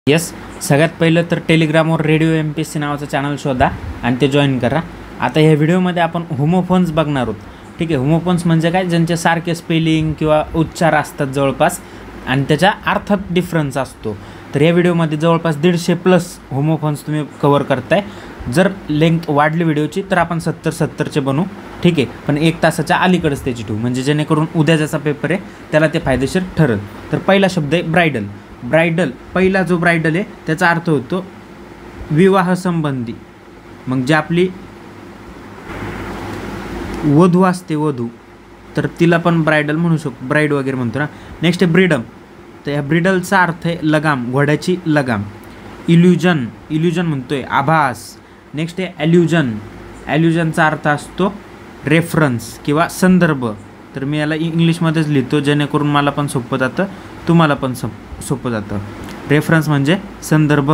Yes, सगळ्यात पहिलं तर टेलिग्रामवर रेडिओ MPSC नावाचं चॅनल शोधा आणि ते जॉईन करा. आता ह्या व्हिडिओमध्ये आपण होमोफोन्स बघणार आहोत. ठीक आहे, होमोफोन्स म्हणजे काय, ज्यांचे सारखे स्पेलिंग किंवा उच्चार असतात जवळपास आणि त्याच्या अर्थात डिफरन्स असतो. तर या व्हिडिओमध्ये जवळपास 150+ होमोफोन्स तुम्ही कवर करताय. जर लेंथ वाढली व्हिडिओची तर आपण 70-70चे बनवू. ठीक आहे, पण 1 तासाच्या अलीकडेच त्याची ठेवू, म्हणजे जेणेकरून उद्या ज्याचा पेपर आहे त्याला ते फायदेशीर ठरेल. तर पहिला शब्द आहे ब्रायडल. ब्रायडल, पहिला जो ब्रायडल आहे त्याचा अर्थ होतो विवाहसंबंधी. मग जे आपली वधू असते, वधू, तर तिला पण ब्रायडल म्हणू शकतो, ब्राईड वगैरे म्हणतो ना. नेक्स्ट आहे ब्रीडम. तर ह्या ब्रीडलचा अर्थ आहे लगाम, घोड्याची लगाम. इल्युजन, इल्युजन म्हणतोय आभास. नेक्स्ट आहे ॲल्युजन. ॲल्युजनचा अर्थ असतो रेफरन्स किंवा संदर्भ. तर मी याला इंग्लिशमध्येच लिहितो जेणेकरून मला पण सोपं जातं, तुम्हाला पण सोपं जातं. रेफरन्स म्हणजे संदर्भ.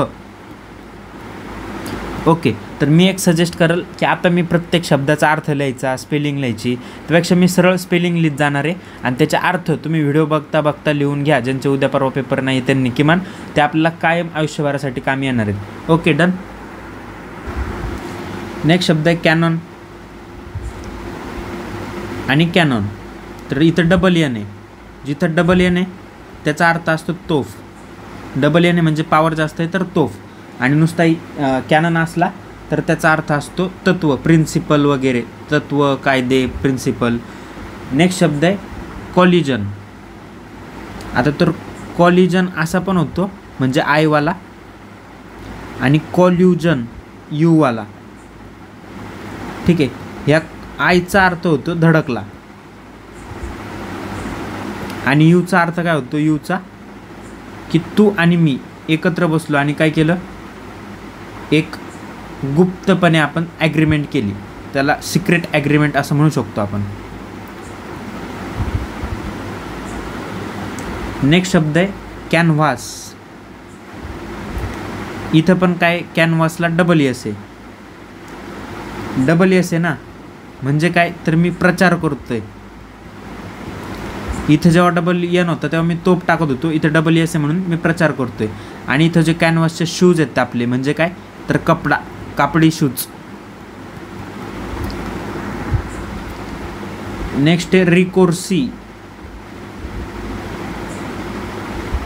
ओके, तर मी एक सजेस्ट करेल की आता मी प्रत्येक शब्दाचा अर्थ लिहायचा, स्पेलिंग लिहायची, त्यापेक्षा मी सरळ स्पेलिंग लिहित जाणार आहे आणि त्याचा अर्थ तुम्ही व्हिडिओ बघता बघता लिहून घ्या. ज्यांचे उद्या परवा पेपर नाही त्यांनी किमान ते आपल्याला कायम आयुष्यभरासाठी कामी येणार आहेत. Okay, done. नेक्स्ट शब्द आहे कॅनॉन आणि कॅनॉन. तर इथं डबल एन आहे, जिथं डबल एन आहे त्याचा अर्थ असतो तोफ. डबल एन आहे म्हणजे पॉवर जास्त आहे तर तोफ. आणि नुसता कॅनन असला तर त्याचा अर्थ असतो तत्व, प्रिन्सिपल वगैरे, तत्व, कायदे, प्रिन्सिपल. नेक्स्ट शब्द आहे कॉलिजन. आता तर कॉलिजन असा पण होतो म्हणजे आयवाला, आणि कॉल्युजन यूवाला. ठीक आहे, ह्या आयचा अर्थ होतो धडकला आणि यूचा अर्थ काय होतो, यूचा की तू आणि मी एकत्र बसलो आणि काय केलं, एक गुप्तपणे आपण ॲग्रीमेंट केली, त्याला सिक्रेट ॲग्रीमेंट असं म्हणू शकतो आपण. नेक्स्ट शब्द आहे कॅनव्हास. इथं पण काय, कॅनव्हासला डबल एस आहे. डबल एस आहे ना, म्हणजे काय, तर मी प्रचार करतोय. इथं जेव्हा डबल एन होतं तेव्हा मी तोप टाकत होतो, इथं डबल एस आहे म्हणून मी प्रचार करतोय. आणि इथं जे कॅनव्हासचे शूज आहेत आपले, म्हणजे काय, तर कापडी शूज. नेक्स्ट आहे रिकोर्सी.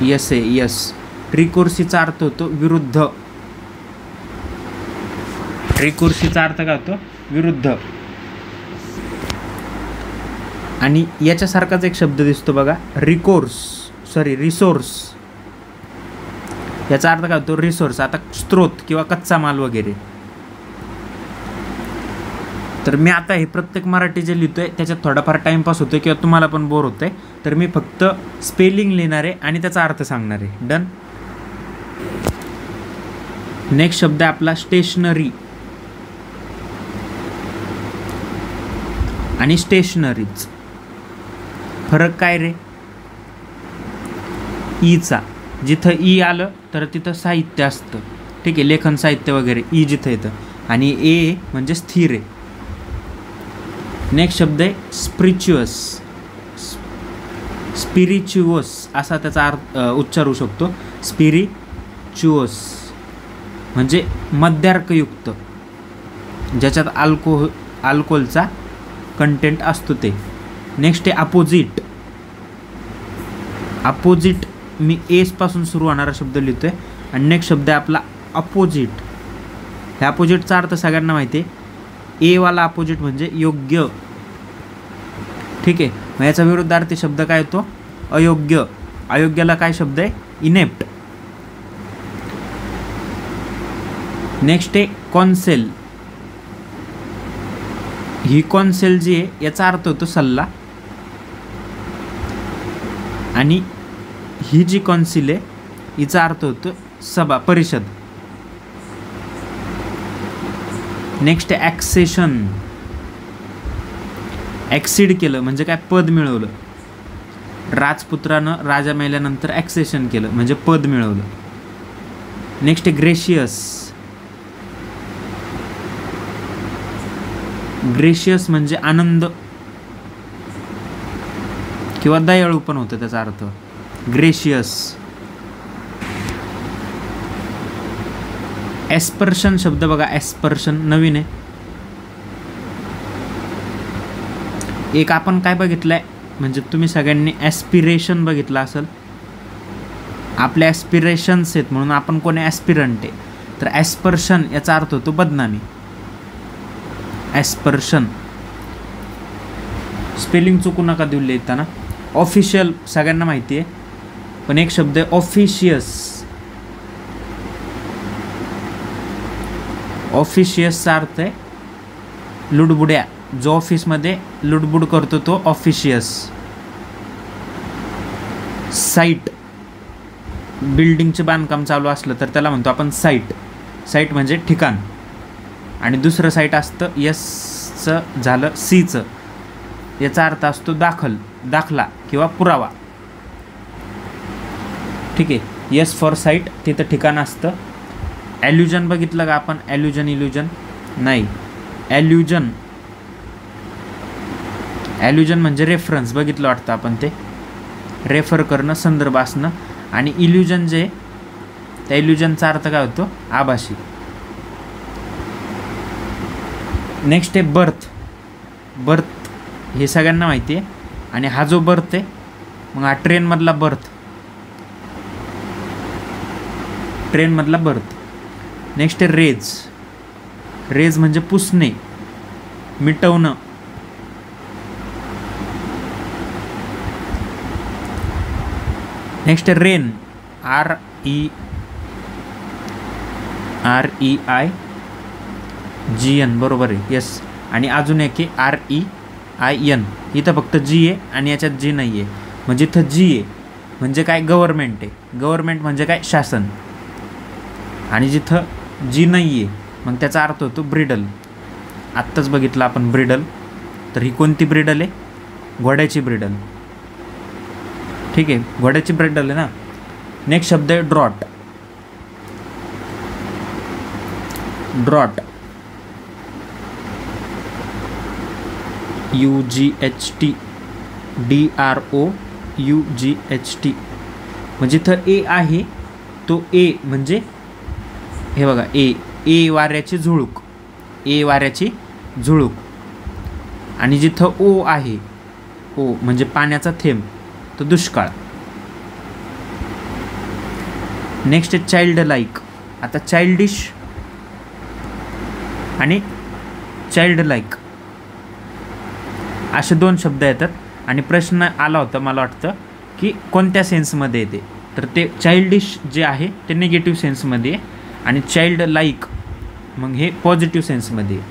यस आहे, यस. रिकोर्सीचा अर्थ होतो विरुद्ध. रिकोर्सीचा अर्थ काय होतो, विरुद्ध. आणि याच्यासारखाच एक शब्द दिसतो बघा, रिसोर्स. याचा अर्थ काय होतो, रिसोर्स. आता स्त्रोत किंवा कच्चा माल वगैरे. तर मी आता हे प्रत्येक मराठी जे लिहितोय त्याच्यात थोडाफार टाइमपास होतोय किंवा तुम्हाला पण बोर होतंय, तर मी फक्त स्पेलिंग लिहिणार आहे आणि त्याचा अर्थ सांगणार आहे. डन. नेक्स्ट शब्द आहे आपला स्टेशनरी आणि स्टेशनरीज. फरक काय रे, ईचा, जिथं ई आलं तर तिथं साहित्य असतं. ठीक आहे, लेखन साहित्य वगैरे, ई जिथं येतं. आणि ए म्हणजे स्थिर आहे. नेक्स्ट शब्द आहे स्पिरिच्युअस असा त्याचा अर्थ उच्चार होऊ शकतो. स्पिरिच्युअस म्हणजे मद्यार्कयुक्त, ज्याच्यात अल्कोहोलचा कंटेंट असतो ते. नेक्स्ट आहे अपोजिट. अपोजिट मी एस पासून सुरू होणारा शब्द लिहितोय. आणि नेक्स्ट शब्द आहे आपला अपोजिट. ह्या अपोजिटचा अर्थ सगळ्यांना माहिती आहे, ए वाला अपोजिट म्हणजे योग्य. ठीक आहे, मग याचा विरुद्धार्थी शब्द काय येतो, अयोग्य. अयोग्याला काय शब्द आहे, इनेप्ट. नेक्स्ट आहे कॉन्सेल. ही कॉन्सेल जी आहे याचा अर्थ होतो सल्ला, आणि ही जी कॉन्सिल आहे हिचा अर्थ होतो सभा, परिषद. नेक्स्ट आहे ॲक्सेशन. ॲक्सिड केलं म्हणजे काय, पद मिळवलं. राजपुत्रानं राजा मेल्यानंतर ॲक्सेशन केलं म्हणजे पद मिळवलं. नेक्स्ट आहे ग्रेशियस. ग्रेशियस म्हणजे आनंद किंवा दयाळू पण होतं त्याचा अर्थ, ग्रेशियस. ॲस्पर्शन शब्द बघा, ॲस्पर्शन नवीन आहे. एक आपण काय बघितलं आहे, म्हणजे तुम्ही सगळ्यांनी ॲस्पिरेशन बघितलं असेल. आपले ॲस्पिरेशन्स आहेत म्हणून आपण कोणी ॲस्पिरंट आहे. तर ॲस्पर्शन याचा अर्थ होतो बदनामी. ॲस्पर्शन स्पेलिंग चुकू नका देऊ लिहिताना. ऑफिशियल सगळ्यांना माहिती आहे, पण एक शब्द आहे ऑफिशियस. ऑफिशियसचा अर्थ आहे लुडबुड्या. जो ऑफिसमध्ये लुडबुड करतो तो ऑफिशियस. साईट, बिल्डिंगचे बांधकाम चालू असलं तर त्याला म्हणतो आपण साईट. साईट म्हणजे ठिकाण. आणि दुसरं साईट असतं एसचं झालं सीचं. याचा अर्थ असतो दाखला किंवा पुरावा. ठीक आहे. एस फॉर साईट, तिथं ठिकाण असतं. ॲल्युजन बघितलं का आपण? ॲल्युजन नाही, ॲल्युजन म्हणजे रेफरन्स बघितलं वाटतं आपण. ते रेफर करणं, संदर्भ असणं. आणि इल्युजन जे, त्या इल्युजनचा अर्थ काय होतो? आभासी. नेक्स्ट आहे बर्थ. बर्थ हे सगळ्यांना माहिती आहे. आणि हा जो बर्थ आहे, मग हा ट्रेनमधला बर्थ. ट्रेनमधला बर्थ. नेक्स्ट आहे रेज. रेज म्हणजे पुसणे, मिटवणं. नेक्स्ट आहे रेन. REIGN बरोबर आहे. यस. आणि अजून एक आहे REIN. इथं फक्त जी आहे आणि याच्यात जी नाही आहे. म्हणजे इथं जी आहे म्हणजे काय? गव्हर्मेंट आहे. गव्हर्मेंट म्हणजे काय? शासन. आणि जिथं जी नाही आहे मग त्याचा अर्थ होतो ब्रिडल. आत्ताच बघितलं आपण ब्रिडल. तर ही कोणती ब्रिडल आहे? घोड्याची ब्रिडल. ठीक आहे, घोड्याची ब्रिडल आहे ना. नेक्स्ट शब्द आहे ड्रॉट. Drought UGHT DROUGHT. म्हणजे इथं ए आहे, तो ए म्हणजे हे बघा, ए वाऱ्याची झुळूक. ए वाऱ्याची झुळूक. आणि जिथं ओ आहे, ओ म्हणजे पाण्याचा थेंब, तो दुष्काळ. नेक्स्ट आहे चाइल्ड लाईक. आता चाइल्डिश आणि चाइल्ड लाईक असे दोन शब्द येतात. आणि प्रश्न आला होता मला वाटतं की कोणत्या सेन्समध्ये येते. तर ते चाइल्डिश जे आहे ते निगेटिव्ह सेन्समध्ये आहे. आणि चाइल्ड लाईक मग हे पॉझिटिव्ह सेन्समध्ये आहे.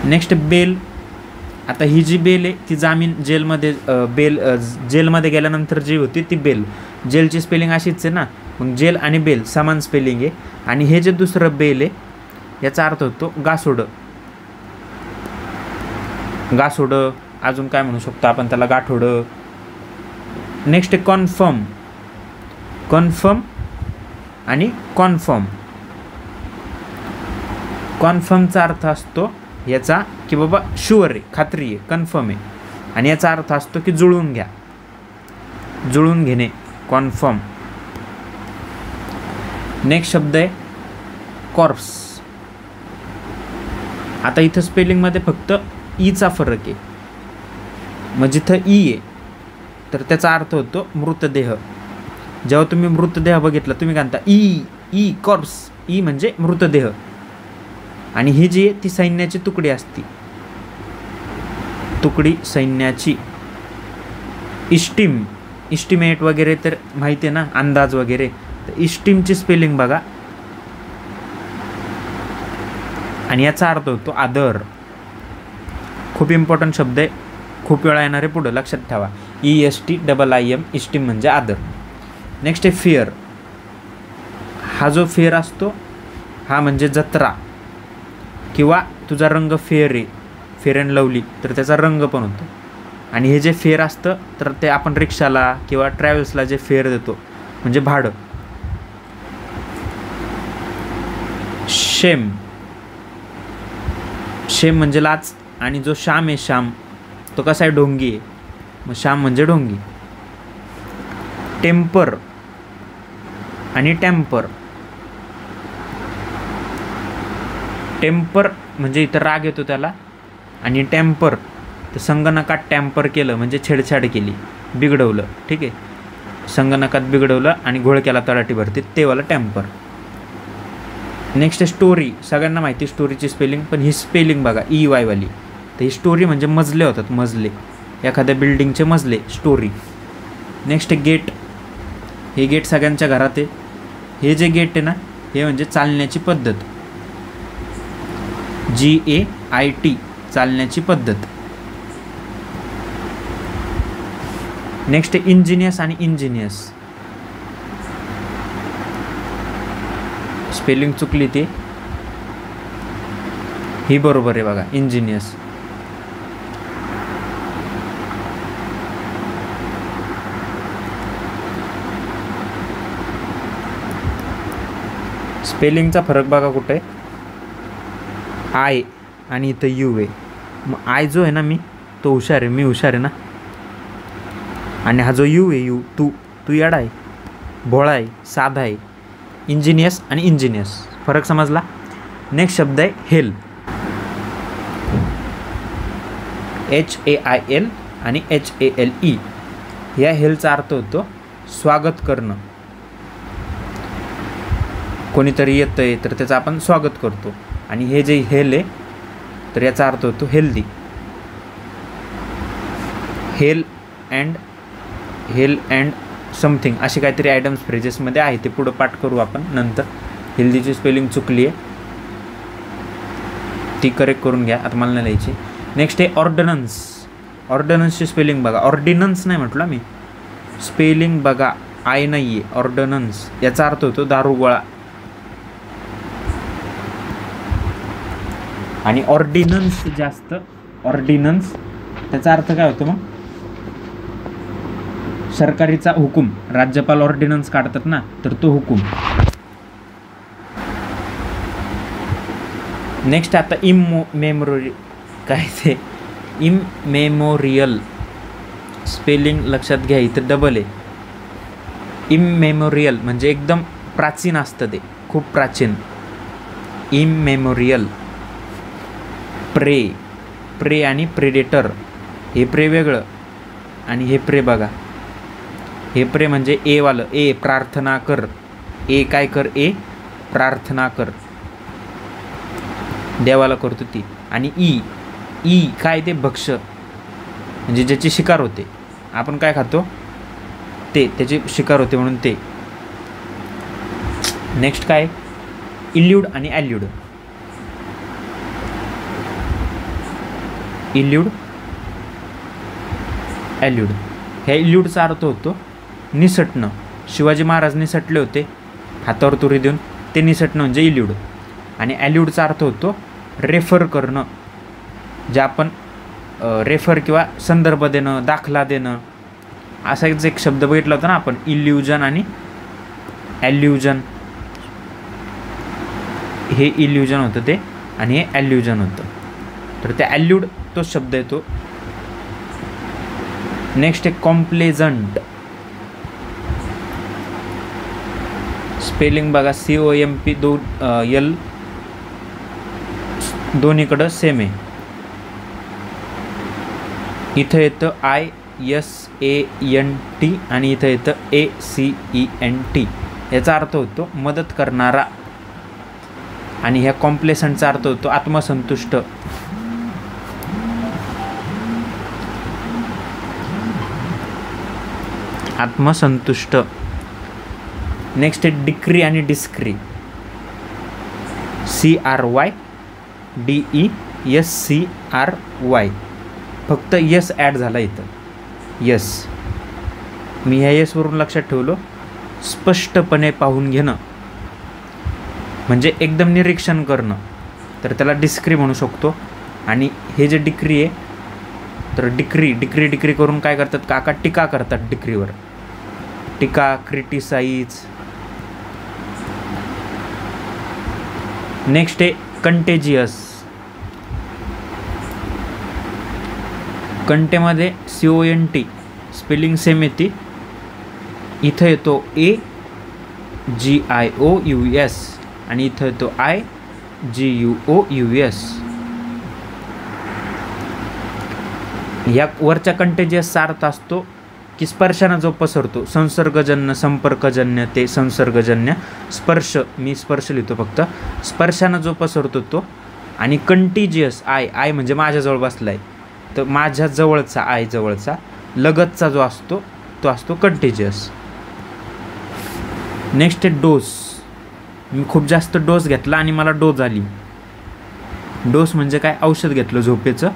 Next bell. आता ही जी बेल आहे ती जामीन जेलमध्ये, जेलमध्ये गेल्यानंतर जी होती ती बेल. जेलची स्पेलिंग अशीच आहे ना, मग जेल आणि बेल समान स्पेलिंग आहे. आणि हे जे दुसरं बेल आहे याचा अर्थ होतो गासोडं. गासोडं, अजून काय म्हणू शकतो आपण त्याला? गाठोडं. नेक्स्ट आहे कन्फर्म. कन्फर्म आणि कॉन्फर्म. कन्फर्मचा अर्थ असतो याचा की बाबा शुअर आहे, खात्री आहे, कन्फर्म आहे. आणि याचा अर्थ असतो की जुळवून घ्या, जुळवून घेणे, कन्फर्म. नेक्स्ट शब्द आहे कॉर्प्स. आता इथं स्पेलिंगमध्ये फक्त ईचा फरक आहे. मग जिथं ई आहे तर त्याचा अर्थ होतो मृतदेह. जेव्हा तुम्ही मृतदेह बघितला तुम्ही काय म्हणता? E corps. ई म्हणजे मृतदेह. आणि ही जी आहे ती सैन्याची तुकडी असती. तुकडी सैन्याची. इस्टिमेट वगैरे तर माहिती आहे ना, अंदाज वगैरे. तर इस्टिमची स्पेलिंग बघा. आणि याचा अर्थ होतो आदर. खूप इम्पॉर्टंट शब्द आहे, खूप वेळा येणारे पुढं लक्षात ठेवा. ESTIIM. इस्टिम म्हणजे आदर. नेक्स्ट आहे फेअर. हा जो फेअर असतो हा म्हणजे जत्रा. किंवा तुझा रंग फेअर आहे, फेअर अँड लवली, तर त्याचा रंग पण होतो. आणि हे जे फेअर असतं तर ते आपण रिक्षाला किंवा ट्रॅव्हल्सला जे फेअर देतो म्हणजे भाडं. शेम. शेम म्हणजे लाच. आणि जो श्याम आहे, श्याम तो कसा आहे? ढोंगी आहे. मग श्याम म्हणजे ढोंगी. टेम्पर आणि टेम्पर. टेम्पर म्हणजे इथं राग येतो त्याला, आणि टेम्पर तर संगणकात टॅम्पर केलं म्हणजे छेडछाड केली, बिघडवलं. ठीक आहे, संगणकात बिघडवलं आणि घोळ केला तलाठी भरतीत, ते वाला टेम्पर. नेक्स्ट स्टोरी, सगळ्यांना माहिती स्टोरीची स्पेलिंग, पण ही स्पेलिंग बघा EY वाली. तर ही स्टोरी म्हणजे मजले होतात, मजले, एखाद्या बिल्डिंगचे मजले, स्टोरी. नेक्स्ट गेट, हे गेट सगळ्यांच्या घरात आहे. हे जे गेट आहे ना, हे म्हणजे चालण्याची पद्धत, GAIT, चालण्याची पद्धत. नेक्स्ट इंजिनियस आणि इंजिनियस, स्पेलिंग चुकली ती, ही बरोबर आहे बघा, इंजिनियस. स्पेलिंगचा फरक बघा कुठे आहे, आय आणि इथं यू आहे. मग आय जो आहे ना मी, तो हुशार आहे, मी हुशार आहे ना, आणि हा जो यू आहे, यू, तू येडा आहे, भोळा आहे, साधा आहे. इंजिनियस आणि इंजिनियस, फरक समजला. नेक्स्ट शब्द आहे हेल, HAIL आणि HALE. या हेलचा अर्थ होतो स्वागत करणं. कोणीतरी येतं आहे तर त्याचं आपण स्वागत करतो, आणि हे जे हेल आहे तर याचा अर्थ होतो हेल्दी. हेल अँड समथिंग असे काहीतरी आयटम्स फ्रेजेसमध्ये आहे, ते पुढं पाठ करू आपण नंतर. हेल्दीची स्पेलिंग चुकली आहे, ती करेक्ट करून घ्या, आता मला नाही लिहायची. नेक्स्ट आहे ऑर्डनन्स. ऑर्डनन्सची स्पेलिंग बघा, ऑर्डिनन्स नाही म्हटलं मी, स्पेलिंग बघा, आय नाही आहे, ऑर्डनन्स. याचा अर्थ होतो दारुगोळा. आणि ऑर्डिनन्स जास्त, ऑर्डिनन्स त्याचा अर्थ काय होतो मग, सरकारीचा हुकूम. राज्यपाल ऑर्डिनन्स काढतात ना, तर तो हुकूम. नेक्स्ट आता काय ते इममेमोरियल, स्पेलिंग लक्षात घ्या, इथं डबल आहे. इममेमोरियल म्हणजे एकदम प्राचीन असतं, ते खूप प्राचीन. इममेमोरियल. प्रे आणि प्रेडेटर, हे प्रे वेगळं आणि हे प्रे बघा, हे प्रे म्हणजे ए वालं, ए प्रार्थना कर, ए काय कर, ए प्रार्थना कर, देवाला करतो ती. आणि ई काय, ते भक्ष म्हणजे ज्याची शिकार होते, आपण काय खातो ते, त्याची शिकार होते म्हणून ते. नेक्स्ट काय, इल्यूड आणि ॲल्यूड. इल्यूड, ॲल्यूड. ह्या इल्यूडचा अर्थ होतो निसटणं. शिवाजी महाराज निसटले होते हातावर तुरी देऊन, ते निसटणं म्हणजे इल्यूड. आणि ॲल्यूडचा अर्थ होतो रेफर करणं, जे आपण रेफर किंवा संदर्भ देणं, दाखला देणं, असाच एक शब्द बघितला होता ना आपण, इल्युजन आणि ॲल्युजन. हे इल्युजन होतं ते, आणि हे ॲल्युजन होतं, तर ते ॲल्यूड तोच शब्द येतो. नेक्स्ट आहे कॉम्प्लेझंट. स्पेलिंग बघा, COMP, L दोन्हीकडं सेम आहे. इथं येतं ISANT आणि इथं येतं ACENT. याचा अर्थ होतो मदत करणारा, आणि ह्या कॉम्प्लेसंटचा अर्थ होतो आत्मसंतुष्ट. आत्मसंतुष्ट. नेक्स्ट आहे डिक्री आणि डिस्क्री. CRYDESCRY. फक्त यस ॲड झाला इथं, यस. मी ह्या यसवरून लक्षात ठेवलो, स्पष्टपणे पाहून घेणं म्हणजे एकदम निरीक्षण करणं, तर त्याला डिस्क्री म्हणू शकतो. आणि हे जे डिक्री आहे, तर डिक्री करून काय करतात काका, टीका करतात डिक्रीवर, टीका, क्रिटिसाइज. नेक्स्ट आहे कंटेजियस. कंटेमध्ये CONT स्पेलिंग सेम येते, इथं येतो AGIOUS आणि इथं येतो GUOUS. या वरच्या कंटेजियसचा अर्थ असतो की स्पर्शानं जो पसरतो, संसर्गजन्य, संपर्कजन्य ते संसर्गजन्य, स्पर्श मी स्पर्श लिहितो फक्त, स्पर्शानं जो पसरतो तो. आणि कंटिजियस आय म्हणजे माझ्याजवळ बसलाय, तर माझ्या जवळचा आय जवळचा, लगतचा जो असतो तो असतो कंटिजियस. नेक्स्ट आहे डोस. मी खूप जास्त डोस घेतला आणि मला डोज आली. डोस म्हणजे काय, औषध घेतलं झोपेचं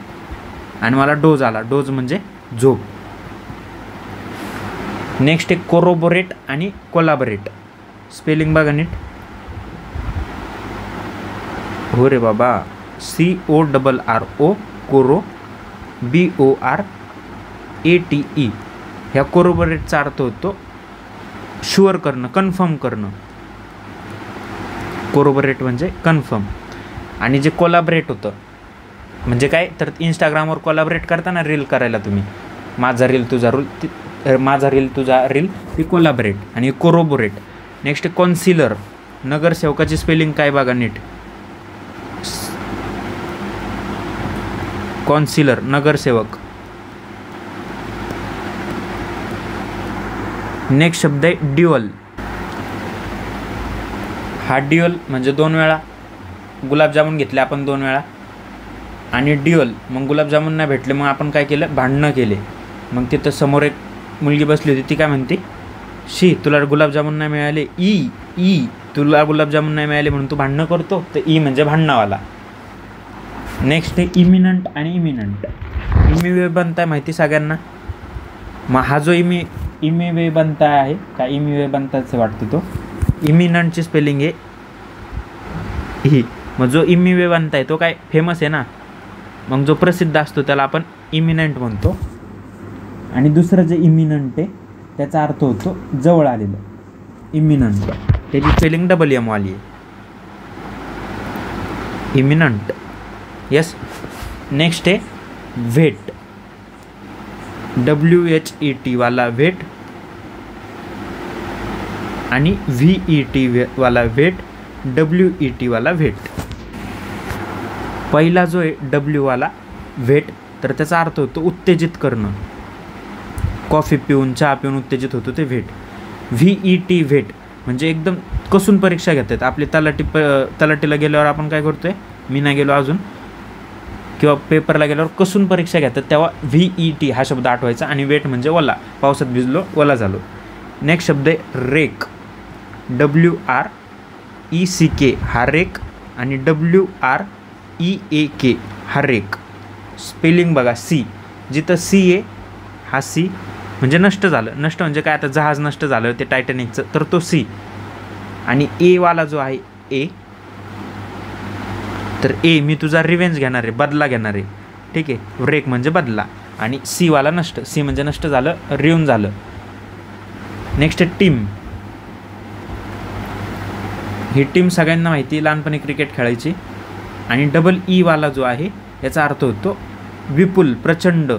आणि मला डोज आला. डोज म्हणजे झोप. नेक्स्ट आहे कोरोबोरेट आणि कोलॅबोरेट. स्पेलिंग बघा नीट. हो रे बाबा, CORRO कोरो, BORATE. ह्या कोरोबोरेटचा अर्थ होतो शुअर करणं, कन्फर्म करणं. कोरोबोरेट म्हणजे कन्फर्म. आणि जे कोलॅबरेट होतं म्हणजे काय, तर इंस्टाग्रामवर कोलॅबरेट करताना रील करायला तुम्ही, माझा रील तुझा रील, ती कोलॅबरेट. आणि कोरोबोरेट. Next councillor. नगरसेवकाची स्पेलिंग काय बघा नीट. कॉन्सिलर नगरसेवक. नेक्स्ट शब्द आहे ड्युअल. हा ड्युअल म्हणजे 2 वेळा गुलाबजामुन घेतले आपण 2 वेळा, आणि ड्युअल मग गुलाबजामुन नाही भेटले, मग आपण काय केलं, भांडणं केले. मग तिथं समोर एक मुलगी बसली होती, ती काय म्हणते, शी तुला गुलाबजामुन नाही मिळाले, ई तुला गुलाबजामुन नाही मिळाले म्हणून तू भांडणं करतो, तर ई म्हणजे भांडणावाला. नेक्स्ट आहे इमिनंट आणि इमिनंट. इमिवे बनताय माहिती सगळ्यांना. मग हा जो इमिवे बनताय आहे का, इमिवे बनतायचं वाटतं, तो इमिनंटची स्पेलिंग आहे ही. मग जो इमिवे बनताय तो काय फेमस आहे ना, मग जो प्रसिद्ध असतो त्याला आपण इमिनंट म्हणतो. आणि दुसरं जे इमिनंट आहे त्याचा अर्थ होतो जवळ आलेलं. इमिनंट त्याची स्पेलिंग WM वाली आहे, इमिनंट. यस. नेक्स्ट आहे व्हेट. WHET वाला व्हेट आणि VET वाला व्हेट, WET वाला व्हेट. पहिला जो आहे W वाला व्हेट, तर त्याचा अर्थ होतो उत्तेजित करणं. कॉफी पिऊन, चहा पिऊन उत्तेजित होतो ते व्हेट. VET व्हेट म्हणजे एकदम कसून परीक्षा घेतात. आपली तलाठीला गेल्यावर आपण काय करतोय, मी नाही गेलो अजून, किंवा पेपरला गेल्यावर कसून परीक्षा घेतात, तेव्हा VET हा शब्द आठवायचा. आणि वेट म्हणजे ओला, पावसात भिजलो, ओला झालो. नेक्स्ट शब्द आहे रेक. WRECK हा रेक आणि WREAK हा रेक. स्पेलिंग बघा. सी, जिथं सी आहे हा सी म्हणजे नष्ट झालं. नष्ट म्हणजे काय, आता जहाज नष्ट झालं ते टायटॅनिकचं, तर तो सी. आणि ए वाला जो आहे ए, तर ए मी तुझा रिव्हेंज घेणार आहे, बदला घेणार आहे. ठीक आहे, रेक म्हणजे बदला. आणि सी वाला नष्ट, सी म्हणजे नष्ट झालं, रिऊन झालं. नेक्स्ट आहे टीम. ही टीम सगळ्यांना माहिती, लहानपणी क्रिकेट खेळायची. आणि E वाला जो आहे याचा अर्थ होतो विपुल, प्रचंड.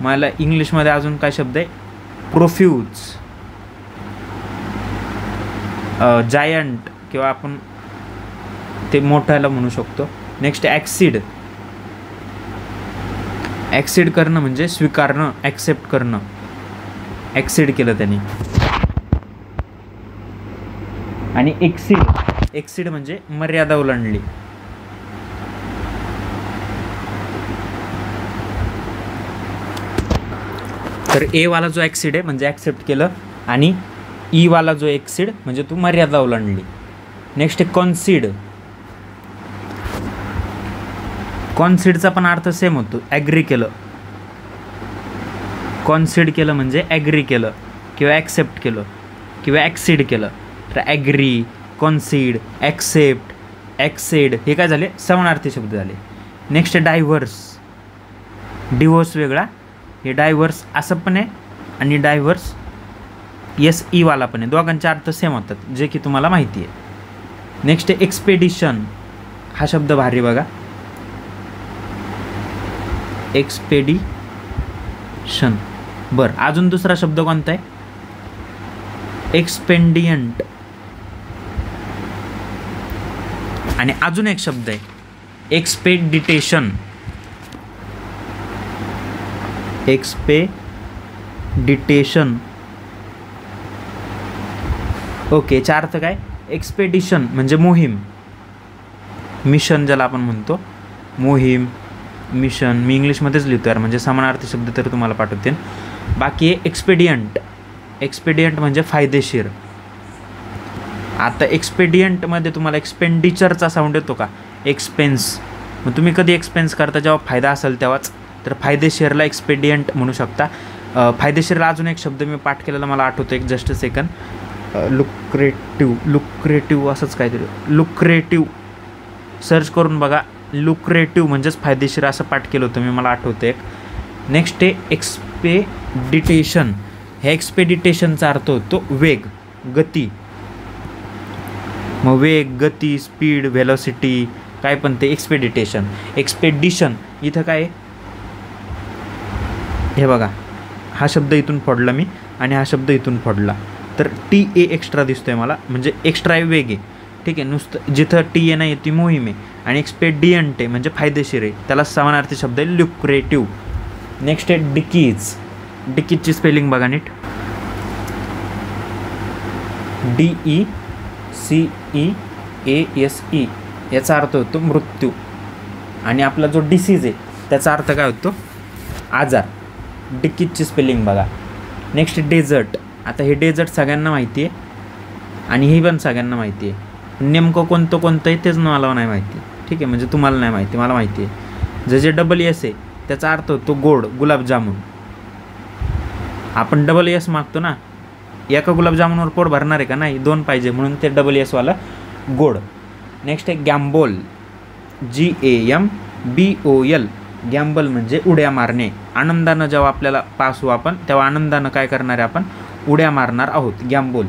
मला इंग्लिशमध्ये अजून काय शब्द आहे, प्रोफ्यूज, जायंट, किंवा आपण ते मोठ्याला म्हणू शकतो. नेक्स्ट ॲक्सिड. ॲक्सिड करणं म्हणजे स्वीकारणं, ॲक्सेप्ट करणं. ॲक्सिड केलं त्यांनी. आणि एक्सिड म्हणजे मर्यादा ओलांडली. तर ए वाला जो ॲक्सिड आहे म्हणजे ॲक्सेप्ट केलं, आणि ई वाला जो एक्सिड म्हणजे तू मर्यादा ओलांडली. नेक्स्ट आहे कॉन्सिड. कॉन्सिडचा पण अर्थ सेम होतो, ॲग्री केलं. कॉन्सिड केलं म्हणजे ॲग्री केलं, किंवा ॲक्सेप्ट केलं, किंवा ॲक्सिड केलं. तर ॲग्री, कॉन्सिड, ॲक्सेप्ट, ॲक्सेड हे काय झाले, समानार्थी शब्द झाले. नेक्स्ट आहे डायव्हर्स. डिव्होर्स वेगळा, हे डायव्हर्स असं पण आहे, आणि डायव्हर्स SE वाला पण आहे. दोघांचे अर्थ सेम होतात, जे की तुम्हाला माहिती आहे. नेक्स्ट आहे एक्सपेडिशन. हा शब्द भारी बघा, एक्सपेडिशन. बरं, अजून दुसरा शब्द कोणता आहे, एक्सपेंडियंट. आणि अजून एक शब्द आहे एक्सपेडिटेशन. एक्सपेडिटेशन ओके, याचा अर्थ काय? एक्सपेडिशन म्हणजे मोहीम, मिशन ज्याला आपण म्हणतो, मोहीम, मिशन. मी इंग्लिशमध्येच लिहितो यार, म्हणजे समानार्थी शब्द तर तुम्हाला पाठवते. बाकी आहे एक्सपेडियंट. एक्सपेडियंट म्हणजे फायदेशीर. आता एक्सपेडियंटमध्ये तुम्हाला एक्सपेंडिचरचा साऊंड येतो का? एक्सपेन्स. मग तुम्ही कधी एक्सपेन्स करता? जेव्हा फायदा असेल तेव्हाच. तर फायदेशीरला एक्सपेडियंट म्हणू शकता. फायदेशीरला अजून एक शब्द मी पाठ केलेला मला आठवतो, एक जस्ट सेकंड. लुक्रेटिव्ह असंच काहीतरी, लुक्रेटिव्ह. सर्च करून बघा, लुक्रेटिव्ह म्हणजेच फायदेशीर असं पाठ केलं होतं मी, मला आठवतं एक. नेक्स्ट आहे एक्सपेडिटेशन. ह्या एक्सपेडिटेशनचा अर्थ होतो वेग, गती. मग वेग, गती, स्पीड, व्हेलॉसिटी काय पण ते एक्सपेडिटेशन. एक्सपेडिशन इथं काय, हे बघा, हा शब्द इथून फोडला मी आणि हा शब्द इथून फोडला, तर टी ए एक्स्ट्रा दिसतोय मला, म्हणजे एक्स्ट्रा वेग आहे. ठीक आहे, नुसतं जिथं टी ए नाही ती मोहीम आहे. आणि एक्सपेडियंट आहे म्हणजे फायदेशीर आहे, त्याला समानार्थी शब्द आहे लुक्रेटिव्ह. नेक्स्ट आहे डिकीज. डिकीजची स्पेलिंग बघा नीट, DECEASE. याचा अर्थ होतो मृत्यू. आणि आपला जो डिसीज आहे त्याचा अर्थ काय होतो? आजार. डिकीजची स्पेलिंग बघा. Next desert. आता हे डेझर्ट सगळ्यांना माहिती आहे आणि हे पण सगळ्यांना माहिती आहे, नेमकं कोणतं आहे तेच मला नाही माहिती. ठीक आहे, म्हणजे तुम्हाला नाही माहिती, मला माहिती आहे. जे डबल एस आहे त्याचा अर्थ होतो गोड, गुलाबजामुन. आपण डबल एस मागतो ना, एका गुलाबजामुनवर पोट भरणार आहे का? नाही, 2 पाहिजे, म्हणून ते डबल एसवाला गोड. नेक्स्ट आहे गॅम्बोल. GAMBOL. गॅम्बल म्हणजे उड्या मारणे. आनंदानं जेव्हा आपल्याला पास होऊ आपण, तेव्हा आनंदानं काय करणार आहे आपण? उड्या मारणार आहोत. गॅम्बोल.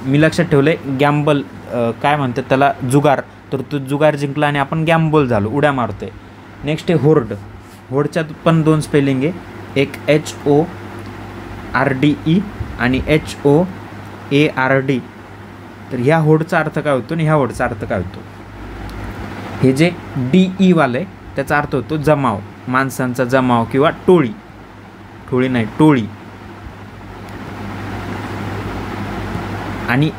मी लक्षात ठेवलं आहे, गॅम्बल काय म्हणतात त्याला? जुगार. तर तो जुगार जिंकला आणि आपण गॅम्बोल झालो, उड्या मारतोय. नेक्स्ट आहे होर्ड. होर्डच्यात पण 2 स्पेलिंग आहे, एक HORDE आणि HOARD. तर ह्या होडचा अर्थ काय होतो आणि ह्या होडचा अर्थ काय होतो? हे जे DE वालं आहे त्याचा अर्थ होतो जमाव, माणसांचा जमाव किंवा टोळी. टोळी नाही, टोळी. आणि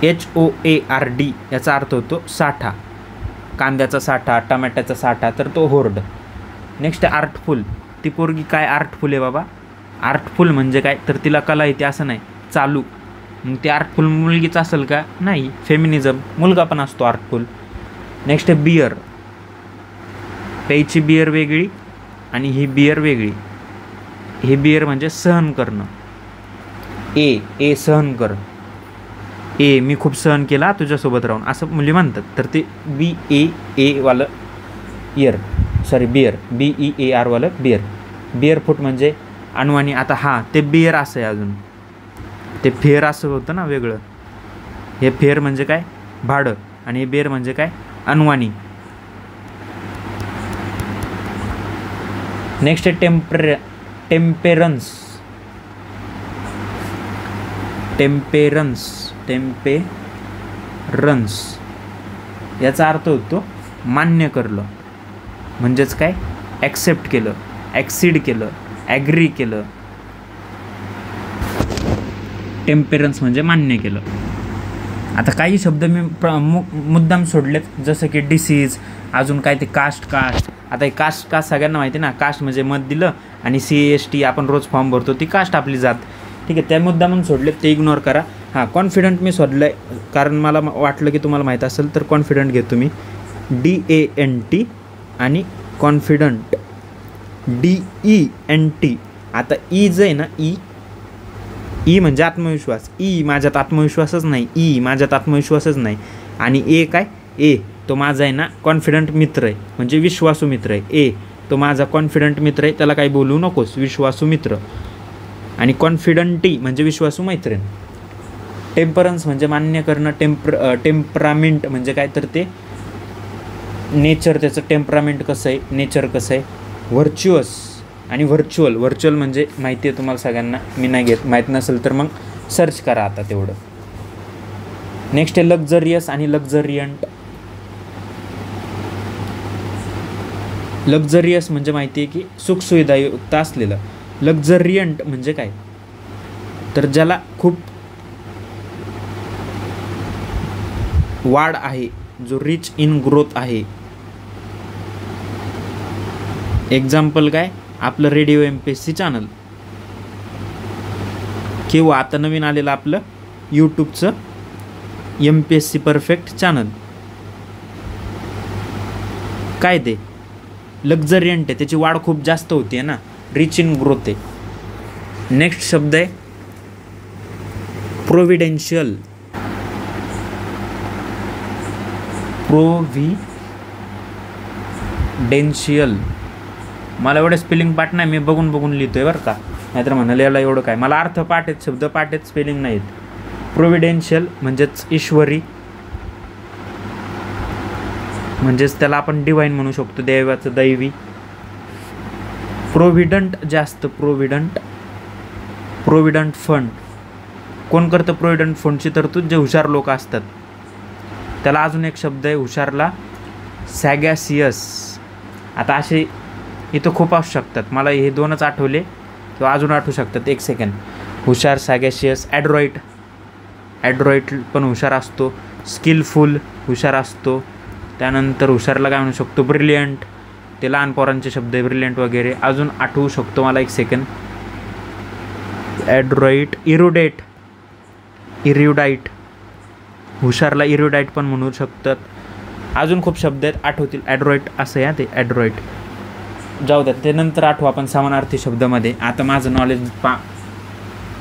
HOARD याचा अर्थ होतो साठा, कांद्याचा साठा, टमाट्याचा साठा, तर तो होर्ड. Next artful. ती पोरगी काय आर्टफुल आहे बाबा? आर्टफुल म्हणजे काय? तर तिला कला येते असं नाही, चालू. मग ती आर्टफुल मुलगीच असेल का? नाही, फेमिनिझम, मुलगा पण असतो आर्टफुल. नेक्स्ट आहे बियर. प्यायची बियर वेगळी आणि ही बियर वेगळी. हे बियर म्हणजे सहन करणं. ए सहन कर. मी खूप सहन केला तुझ्यासोबत राहून, असं मुली म्हणतात. तर ते BAA वालं बियर, BEAR वालं बियर. बियर फूट म्हणजे अनवाणी. आता हा ते बियर असं आहे, अजून ते फेअर असं होतं ना वेगळं. हे फेअर म्हणजे काय? भाडं. आणि हे बियर म्हणजे काय? अनवाणी. नेक्स्ट आहे टेम्पेरन्स. याचा अर्थ होतो मान्य करलं, म्हणजेच काय? ॲक्सेप्ट केलं, ॲक्सिड केलं, ॲग्री केलं. टेम्पेरन्स म्हणजे मान्य केलं. आता काही शब्द मी मुद्दाम सोडलेत, जसं की डिसीज, अजून काय ते कास्ट. आता हे कास्ट सगळ्यांना माहिती ना, कास्ट म्हणजे मत दिलं आणि CAST आपण रोज फॉर्म भरतो, ती कास्ट आपली जात. ठीक आहे, त्या मुद्दा म्हणून सोडलेत, ते इग्नोर करा. हां, कॉन्फिडंट मी सोडलं आहे कारण मला वाटलं की तुम्हाला माहीत असेल, तर कॉन्फिडंट घेतो मी. DANT आणि कॉन्फिडंट DENT. आता जे आहे ना, ई म्हणजे आत्मविश्वास. माझ्यात आत्मविश्वासच नाही, माझ्यात आत्मविश्वासच नाही. आणि काय? तो माझा आहे ना कॉन्फिडंट मित्र आहे, म्हणजे विश्वासू मित्र आहे. तो माझा कॉन्फिडंट मित्र आहे, त्याला काही बोलू नकोस, विश्वासू मित्र. आणि कॉन्फिडंटी म्हणजे विश्वासू मैत्रीण. टेम्परन्स म्हणजे मान्य करणं. टेम्परामेंट म्हणजे काय? तर ते नेचर, त्याचं टेम्परामेंट कसं आहे, नेचर कसं आहे. व्हर्च्युअस आणि व्हर्च्युअल म्हणजे माहिती आहे तुम्हाला सगळ्यांना, मी नाही घेत. माहीत नसेल तर मग सर्च करा आता तेवढं. नेक्स्ट आहे लक्झरियस आणि लक्झरियंट. लक्झरियस म्हणजे माहिती आहे की सुखसुविधायुक्त असलेलं. लक्झरियंट म्हणजे काय, तर ज्याला खूप वाढ आहे, जो रिच इन ग्रोथ आहे. एक्झाम्पल काय, आपलं रेडिओ MPSC चॅनल किंवा आता नवीन आलेलं आपलं यूट्यूबचं MPSC परफेक्ट चॅनल. काय ते लक्झरियंट आहे, त्याची वाढ खूप जास्त होते ना, रिच इन ग्रोथ आहे. नेक्स्ट शब्द आहे प्रोव्हिडेन्शियल. प्रोव्हिडेन्शियल, मला एवढे स्पेलिंग पाठ नाही, मी बघून बघून लिहितोय बरं का, नाहीतर म्हणाले याला एवढं काय, मला अर्थ पाठ आहेत, शब्द पाठ आहेत, स्पेलिंग नाहीत. प्रोव्हिडेन्शियल म्हणजेच ईश्वरी, म्हणजेच त्याला आपण डिवाइन म्हणू शकतो, देवाचं दैवी. प्रोव्हिडंट जास्त, प्रोव्हिडंट फंड. कोण करतं प्रोव्हिडंट फंडची तरतूद, जे हुशार लोक असतात. त्याला अजून एक शब्द आहे हुशारला, सॅगॅसियस. आता असे इथं खूप असू शकतात, मला हे दोनच आठवले किंवा अजून आठवू शकतात, एक सेकंड. हुशार, सॅगॅशियस. ॲड्रॉइट पण हुशार असतो. स्किलफुल हुशार असतो. त्यानंतर हुशारला काय म्हणू शकतो, ब्रिलियंट, ते लहान पोरांचे शब्द आहे, ब्रिलियंट वगैरे. अजून आठवू शकतो मला, एक सेकंड. ॲड्रॉइट, इरुडाईट, हुशारला इरुडाईट पण म्हणू शकतात. अजून खूप शब्द आहेत, आठवतील. ॲड्रॉइट असं आहे ते, ॲड्रॉइट जाऊ द्या, ते नंतर आठवू आपण समानार्थी शब्दामध्ये. आता माझं नॉलेज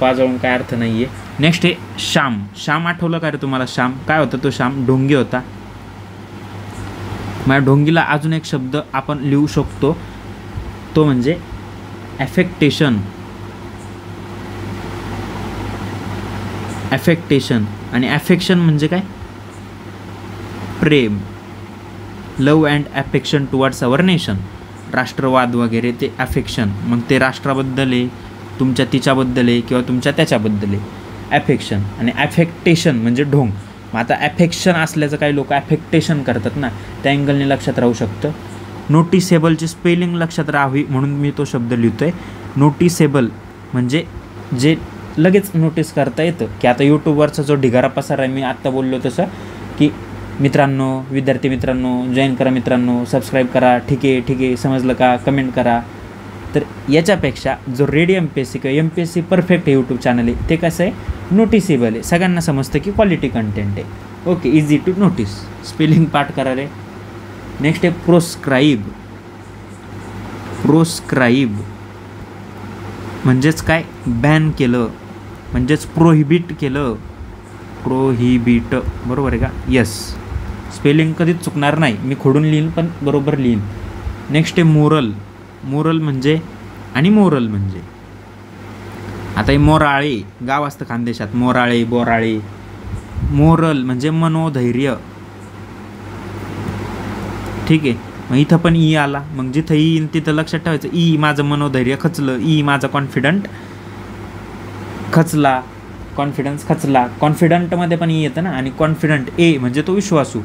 पाजळून काय अर्थ नाही आहे. नेक्स्ट आहे श्याम. श्याम आठवलं का रे तुम्हाला? श्याम काय होता तो? श्याम ढोंगी होता. माझ्या ढोंगीला अजून एक शब्द आपण लिहू शकतो, तो म्हणजे ॲफेक्टेशन. आणि ॲफेक्शन म्हणजे काय? प्रेम, लव अँड ॲफेक्शन टुवर्ड्स अवर नेशन. राष्ट्रवाद वगैरे ते ॲफेक्शन, मग ते राष्ट्राबद्दल आहे, तुमच्या तिच्याबद्दल आहे किंवा तुमच्या त्याच्याबद्दल आहे, ॲफेक्शन. आणि ॲफेक्टेशन म्हणजे ढोंग. मग आता ॲफेक्शन असल्याचं काही लोक ॲफेक्टेशन करतात ना, त्या अँगलने लक्षात राहू शकतं. नोटिसेबलची स्पेलिंग लक्षात राहावी म्हणून मी तो शब्द लिहितो आहे. नोटिसेबल म्हणजे जे लगेच नोटीस करता येतं, की आता यूट्यूबवरचा जो ढिगारा पसार आहे, मी आत्ता बोललो तसं, की मित्रांनो, विद्यार्थी मित्रांनो, जॉईन करा मित्रांनो, सबस्क्राईब करा, ठीक आहे समजलं का, कमेंट करा. तर याच्यापेक्षा जो रेडिओ MPSC किंवा MPSC परफेक्ट यूट्यूब चॅनल आहे, ते कसं आहे, नोटिसेबल आहे, सगळ्यांना समजतं की क्वालिटी कंटेंट आहे. Okay, easy to notice. Spelling पाठ करा रे. नेक्स्ट आहे प्रोस्क्राईब म्हणजेच काय, बॅन केलं, म्हणजेच प्रोहिबिट केलं. प्रोहिबिट बरोबर आहे का? येस. स्पेलिंग कधीच चुकणार नाही, मी खोडून लिहीन पण बरोबर लिहीन. नेक्स्ट आहे मोरल म्हणजे, आणि मोरल म्हणजे, आता हे मोराळे गाव असतं खानदेशात, मोराळे, बोराळे. मोरल म्हणजे मनोधैर्य, ठीक आहे. मग इथं पण ई आला, मग जिथं ई तिथं लक्षात ठेवायचं, ई माझं मनोधैर्य खचलं, ई माझा कॉन्फिडंट खचला, कॉन्फिडन्स खचला. कॉन्फिडंटमध्ये पण ई येतं ना, आणि कॉन्फिडंट ए म्हणजे तो विश्वासू.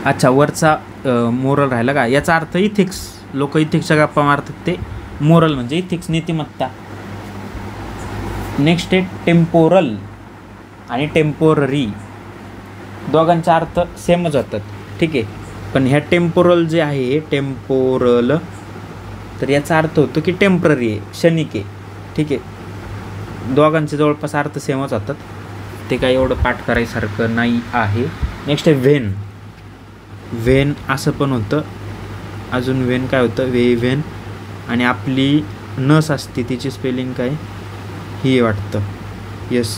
अच्छा, वरचा मोरल राहिला का, याचा अर्थ इथिक्स. लोक इथिक्सच्या गप्पा मारतात, ते मोरल म्हणजे इथिक्स, नीतिमत्ता. नेक्स्ट आहे टेम्पोरल आणि टेम्पोररी. दोघांचा अर्थ सेमच होतात, ठीक आहे. पण ह्या टेम्पोरल जे आहे, टेम्पोरल, तर याचा अर्थ होतो की टेम्पररी आहे, क्षणिक आहे, ठीक आहे. दोघांचे जवळपास अर्थ सेमच होतात, ते काही एवढं पाठ करायसारखं नाही आहे. नेक्स्ट आहे व्हेन असं पण होतं. अजून व्हेन काय होतं, व्हेन. आणि आपली नस असते, तिची स्पेलिंग काय ही वाटतं. येस,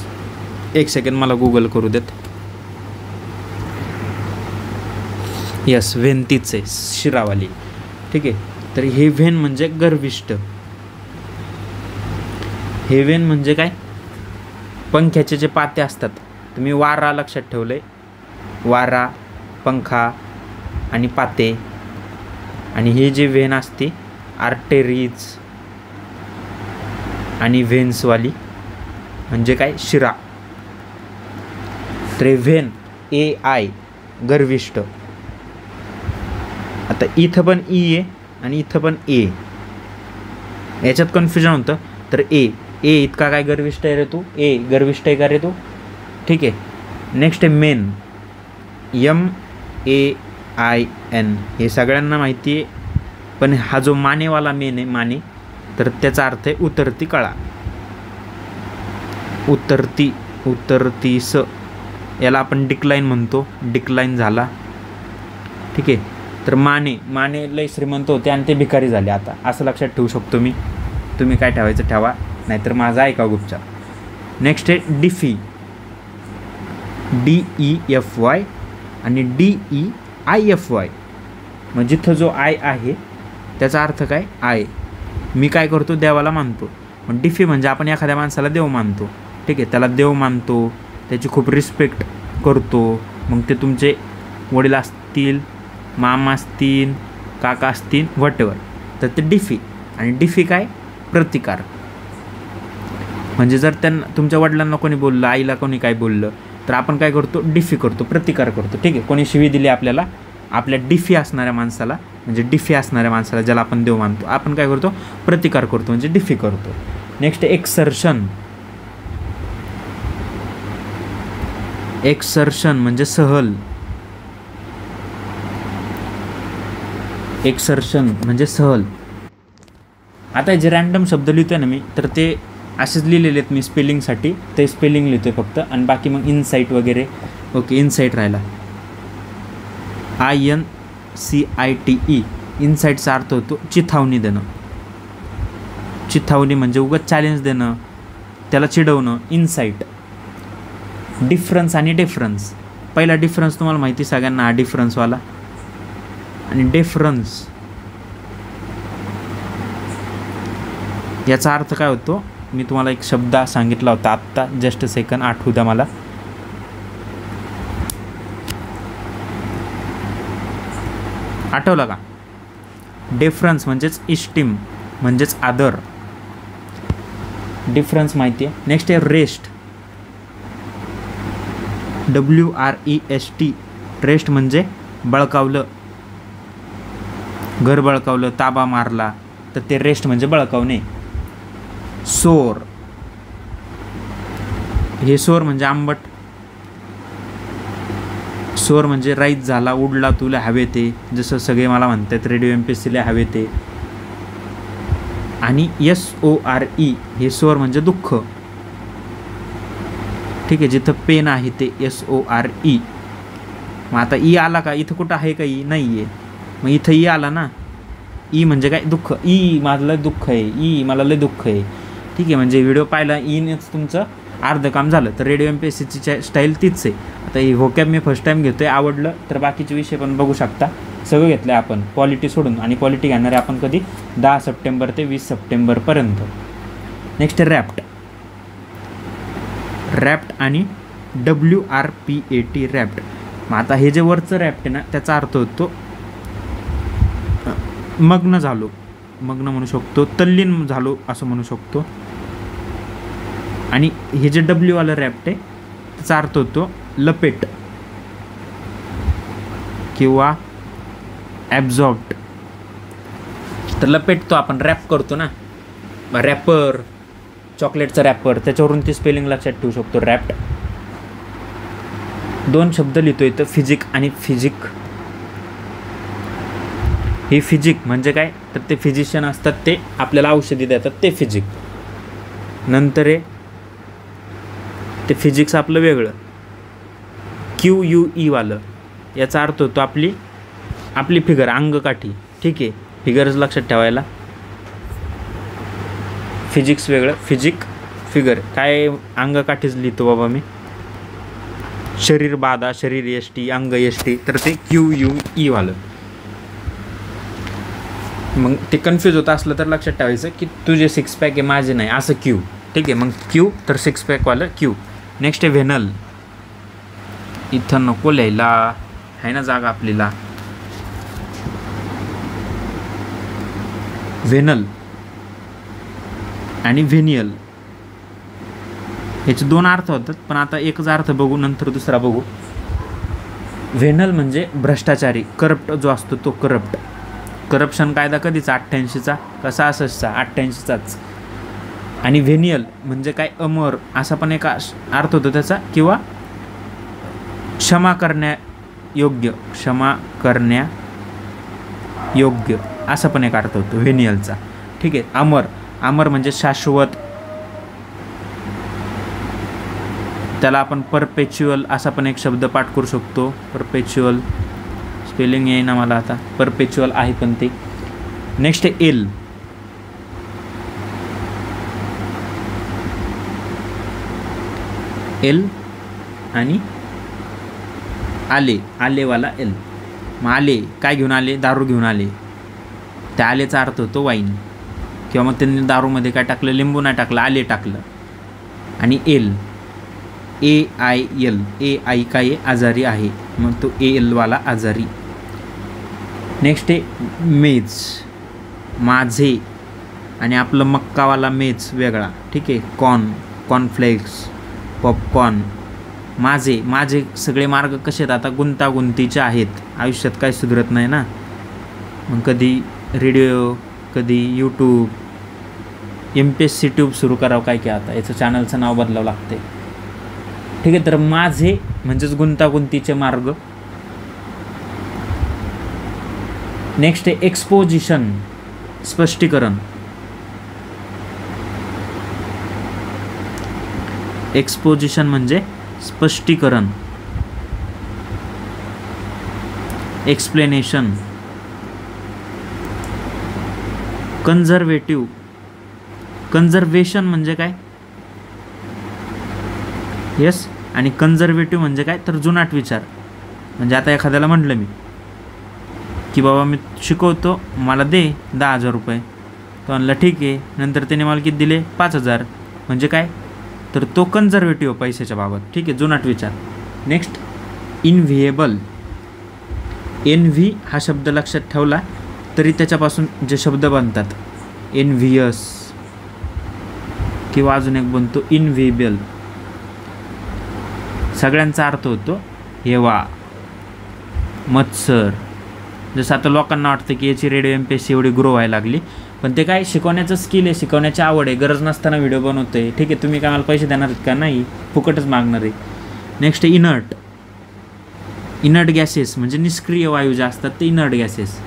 एक सेकंड मला गुगल करू देत. येस, व्हेन तीच आहे, शिरावाली, ठीक आहे. तर हे व्हेन म्हणजे गर्विष्ठ. हे व्हेन म्हणजे काय, पंख्याचे जे पाते असतात, तुम्ही वारा लक्षात ठेवलंय, वारा, पंखा आणि पाते. आणि हे जे व्हेन असते, आर्टेरीज आणि व्हेन्सवाली म्हणजे काय, शिरा, तर हे व्हेन AI गर्विष्ठ. आता इथं पण ई आहे आणि इथं पण ए, याच्यात कन्फ्युजन होतं. तर ए इतका काय गर्विष्ठ आहे रे तू, ए गर्विष्ठ आहे का रे तू, ठीक आहे. नेक्स्ट आहे मेन, MAIN, हे सगळ्यांना माहिती आहे. पण हा जो मानेवाला मेन आहे, माने, तर त्याचा अर्थ आहे उतरती कळा, उतरतीस. याला आपण डिक्लाइन म्हणतो, डिक्लाइन झाला, ठीक आहे. तर माने लय श्रीमंत होते आणि ते भिकारी झाले आता, असं लक्षात ठेवू शकतो मी. तुम्ही काय ठेवायचं ठेवा, नाहीतर माझा ऐका गुपचाप. नेक्स्ट आहे डिफी, DEFY आणि DEIFY. मग जिथं जो आय आहे त्याचा अर्थ काय, आय. मी काय करतो, देवाला मानतो. मग डिफी म्हणजे आपण एखाद्या माणसाला देव मानतो, ठीक आहे. त्याला देव मानतो, त्याची खूप रिस्पेक्ट करतो. मग ते तुमचे वडील असतील, मामा असतील, काका असतील, व्हॉटएव्हर, तर ते डिफी. आणि डिफी काय, प्रतिकार. म्हणजे जर त्यांना, तुमच्या वडिलांना कोणी बोललं, आईला कोणी काय बोललं, तर आपण काय करतो, डिफी करतो, प्रतिकार करतो, ठीक आहे. कोणी शिवी दिली आपल्याला, आपल्या डिफी असणाऱ्या माणसाला, म्हणजे डिफी असणाऱ्या माणसाला ज्याला आपण देव मानतो, आपण काय करतो, प्रतिकार करतो, म्हणजे डिफी करतो. नेक्स्ट एक्सर्शन, एक्सर्शन म्हणजे सहल, एक्सर्शन म्हणजे सहल. आता जे रँडम शब्द लिहितोय ना मी, तर ते असेच लिहिलेले आहेत मी स्पेलिंगसाठी, ते स्पेलिंग लिहितोय फक्त. आणि बाकी मग इनसाईट वगैरे, ओके. इनसाईट राहिला, INCITE, इनसाईटचा अर्थ होतो चिथावणी देणं. चिथावणी म्हणजे उगाच चॅलेंज देणं, त्याला चिडवणं, इनसाईट. डिफरन्स आणि डिफरन्स, पहिला डिफरन्स तुम्हाला माहिती सगळ्यांना, हा डिफरन्सवाला. आणि डिफरन्स याचा अर्थ काय होतो, मी तुम्हाला एक शब्द सांगितला होता आत्ता, जस्ट सेकंड, आठवू द्या मला. आठवलं का, डिफरन्स म्हणजेच इस्टीम, म्हणजेच आदर. डिफरन्स माहिती आहे. नेक्स्ट आहे रेस्ट, WREST, रेस्ट म्हणजे बळकावलं, घर बळकावलं, ताबा मारला, तर ते रेस्ट म्हणजे बळकावणे. सोर, हे सोर म्हणजे आंबट, सोर म्हणजे राईज झाला, उडला तुला हवे ते, जसं सगळे मला म्हणतात रेडिओ MPSCला हवे ते. आणि SORE, हे सोर म्हणजे दुःख, ठीक आहे. जिथं पेन आहे ते SORE. मग आता ई आला का, इथं कुठं आहे का ई, नाही आहे. मग इथं ई आला ना, ई म्हणजे काय, दुःख. ई माझं लय दुःख आहे, ई मला लय दुःख आहे, ठीक आहे. म्हणजे व्हिडिओ पाहिला, ईनेच तुमचं अर्धं काम झालं. तर रेडिओ MPSCची स्टाईल तीच आहे. आता ही व्होकॅब मी फर्स्ट टाईम घेतो आहे, आवडलं तर बाकीचे विषय पण बघू शकता. सगळं घेतलं आहे आपण, क्वालिटी सोडून. आणि क्वालिटी घेणार आहे आपण कधी, 10 सप्टेंबर ते 20 सप्टेंबरपर्यंत. नेक्स्ट रॅप्ट, रॅप्ट आणि WRPAT, रॅप्ट. मग आता हे जे वरचं रॅप्ट आहे ना, त्याचा अर्थ होतो मग्न झालो, मग्न म्हणू शकतो, तल्लीन झालो असं म्हणू शकतो. आणि हे जे W वालं रॅप्ट आहे त्याचा अर्थ होतो लपेट किंवा ॲब्झॉर्ब्ड. तर लपेटतो आपण, रॅप करतो ना, रॅपर, चॉकलेटचं रॅपर, त्याच्यावरून ती स्पेलिंग लक्षात ठेवू शकतो, रॅप्ट. 2 शब्द लिहितो इथं, फिजिक आणि फिजिक. हे फिजिक म्हणजे काय, तर ते फिजिशियन असतात, ते आपल्याला औषधी देतात, ते फिजिक. नंतर आहे ते फिजिक्स आपलं वेगळं, QUE वालं, याचा अर्थ होतो आपली फिगर, अंगकाठी, ठीक आहे. फिगर्स लक्षात ठेवायला, फिजिक्स वेगळं, फिजिक फिगर काय, अंगकाठीच लिहितो बाबा मी. शरीर बाधा, शरीर यष्टी, अंग यष्टी, तर ते QUE वालं. मग ते कन्फ्यूज होत असलं तर लक्षात ठेवायचं की तुझे 6 पॅक आहे, माझे नाही, असं Q, ठीक आहे. मग Q तर 6 पॅकवालं Q. नेक्स्ट आहे व्हेनल, इथं नको लिहायला, आहे ना जागा आपल्याला. व्हेनल आणि व्हेनियल, याचे दोन अर्थ होतात, पण आता एकच अर्थ बघू, नंतर दुसरा बघू. व्हेनल म्हणजे भ्रष्टाचारी, करप्ट जो असतो तो करप्ट. करप्शन कायदा कधीचा 88चा का 66चा? 88चाच. आणि व्हेनियल म्हणजे काय? अमर, असा पण एक अर्थ होतो त्याचा, किंवा क्षमा करण्यायोग्य, क्षमा करण्यायोग्य असा पण एक अर्थ होतो व्हेनियलचा. ठीक आहे. अमर, अमर म्हणजे शाश्वत, त्याला आपण परपेच्युअल असा पण एक शब्द पाठ करू शकतो. परपेच्युअल, स्पेलिंग येईना मला आता, परपेच्युअल आहे पण ते. नेक्स्ट आहे एल. एल आणि आले, आलेवाला एल. मग आले काय घेऊन आले? दारू घेऊन आले. त्या आलेचा अर्थ होतो वाईन, किंवा मग त्यांनी दारूमध्ये काय टाकलं? लिंबू नाही टाकलं, आले टाकलं. आणि एल, AIL, AI काय आहे? आजारी आहे, मग तो ALवाला आजारी. नेक्स्ट आहे मेज, माझे, आणि आपलं मक्कावाला मेज वेगळा. ठीक आहे. Cornflakes, popcorn. माझे, माझे सगळे मार्ग कसे आहेत? आता गुंतागुंतीचे आहेत, आयुष्यात काही सुधरत नाही ना. मग कधी रेडिओ, कधी यूट्यूब, MPSC ट्यूब सुरू करावं काय की आता याचं चॅनलचं नाव बदलावं लागते. ठीक आहे. तर माझे म्हणजेच गुंतागुंतीचे मार्ग. नेक्स्ट आहे एक्सपोजिशन, स्पष्टीकरण. एक्सपोजिशन म्हणजे स्पष्टीकरण, एक्सप्लेनेशन. कन्झर्वेटिव्ह, कन्झर्वेशन म्हणजे काय? येस. आणि कन्झर्वेटिव्ह म्हणजे काय? तर जुनाट विचार. म्हणजे आता एखाद्याला म्हटलं मी की बाबा मी शिकवतो, मला दे 10,000 रुपये. तो म्हणला ठीक आहे. नंतर त्याने मला किती दिले? 5,000. म्हणजे काय? तर तो कन्झर्वेटिव्ह पैशाच्या बाबत. ठीक आहे. जुनाट विचार. नेक्स्ट इनव्हिएबल. NV हा शब्द लक्षात ठेवला तरी त्याच्यापासून जे शब्द बनतात, एनव्हियस, किंवा अजून एक बनतो इनव्हिएबल. सगळ्यांचा अर्थ होतो हेवा, मत्सर. जसं आता लोकांना वाटतं की याची रेडिओ MPSC एवढी ग्रो व्हायला लागली, पण ते काय शिकवण्याचं स्किल आहे, शिकवण्याची आवड आहे. गरज नसताना व्हिडिओ बनवतो आहे. ठीक आहे. तुम्ही काय मला पैसे देणार आहेत का? नाही, फुकटच मागणार आहे. Next inert. इनर्ट गॅसेस म्हणजे निष्क्रिय वायू जे असतात ते इनर्ट गॅसेस.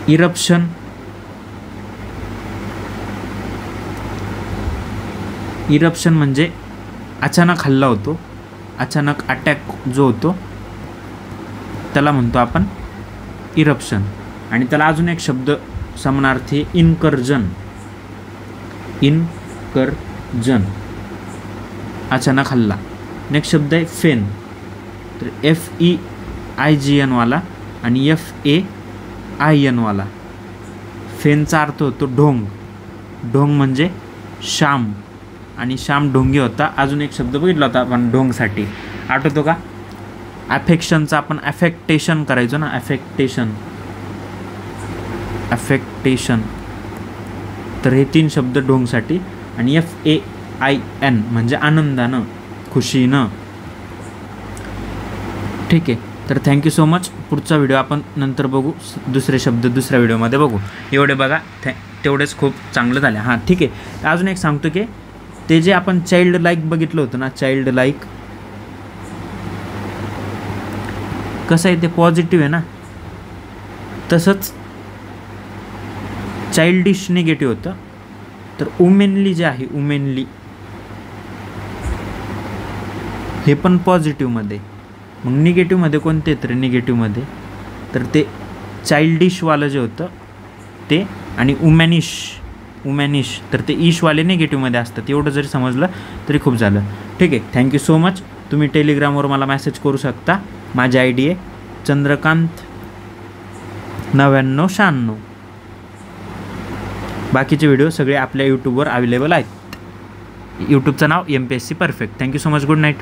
इरप्शन, इरप्शन म्हणजे अचानक हल्ला होतो, अचानक अटॅक जो होतो त्याला म्हणतो आपण इरप्शन. आणि त्याला अजून एक शब्द समानार्थी इनकर्जन. इनकर्जन, अचानक हल्ला. नेक्स्ट शब्द आहे फेन. तर FEIGN वाला आणि FAIN वाला. फेनचा अर्थ होतो ढोंग. ढोंग म्हणजे श्याम, आणि श्याम ढोंगी होता. अजून एक शब्द बघितला होता आपण ढोंगसाठी, आठवतो का? अफेक्शनचा आपण अफेक्टेशन करायचो ना, अफेक्टेशन, अफेक्टेशन. तर हे 3 शब्द ढोंगसाठी. आणि FAIN म्हणजे आनंदानं, खुशीनं. ठीक आहे. तर थँक्यू सो मच. पुढचा व्हिडिओ आपण नंतर बघू, दुसरे शब्द दुसऱ्या व्हिडिओमध्ये बघू. एवढे बघा, तेवढेच खूप चांगलं झालं. हां ठीक आहे. अजून एक सांगतो की ते जे आपण चाइल्ड लाईक बघितलं होतं ना, चाइल्ड लाईक कसं आहे ते पॉझिटिव्ह आहे ना, तसंच चाइल्डिश निगेटिव्ह होतं. तर वुमेनली जे आहे, वुमेनली हे पण पॉझिटिव्हमध्ये. मग निगेटिव्हमध्ये कोणते तर निगेटिव्हमध्ये तर ते चाइल्डिशवालं जे होतं ते, आणि वुमॅनिश, वुमॅनिश तर ते ईशवाले निगेटिव्हमध्ये असतात. एवढं जरी समजलं तरी खूप झालं. ठीक आहे. Thank you so much. तुम्ही टेलिग्रामवर मला मेसेज करू शकता. माझी ID आहे चंद्रकांत 9996. बाकीचे व्हिडिओ सगळे आपल्या यूट्यूबवर अवेलेबल आहेत. यूट्यूबचं नाव MPSC perfect. Thank you so much. Good night.